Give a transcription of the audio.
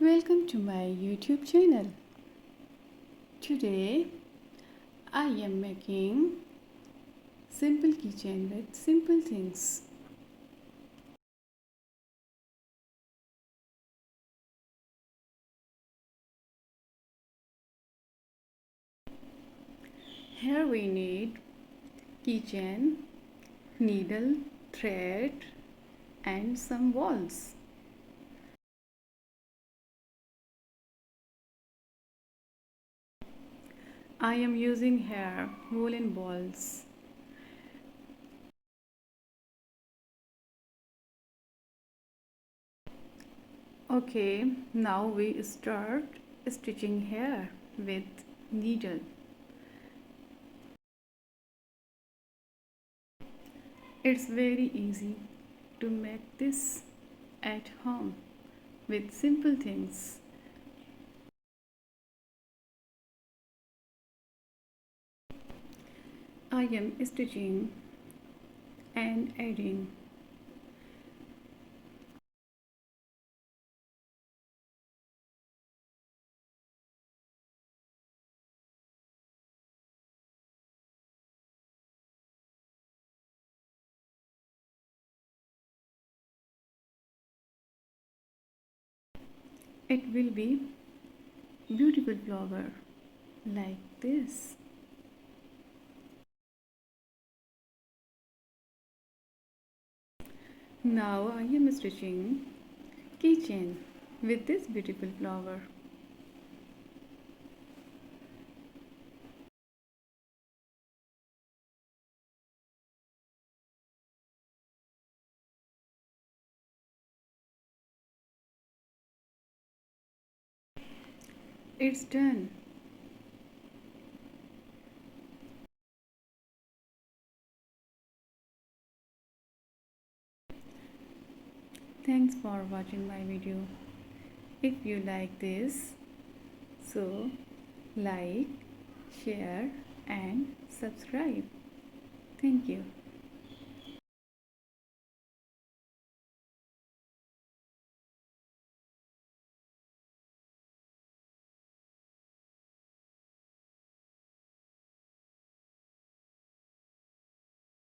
Welcome to my YouTube channel. Today I am making simple keychain with simple things. Here we need keychain, needle, thread and some balls. I am using here woolen balls. Okay, now we start stitching here with needle. It's very easy to make this at home with simple things. I am stitching and adding. It will be beautiful flower like this. Now I am stitching keychain with this beautiful flower. It's done. Thanks for watching my video. If you like this, so like, share and subscribe. Thank you.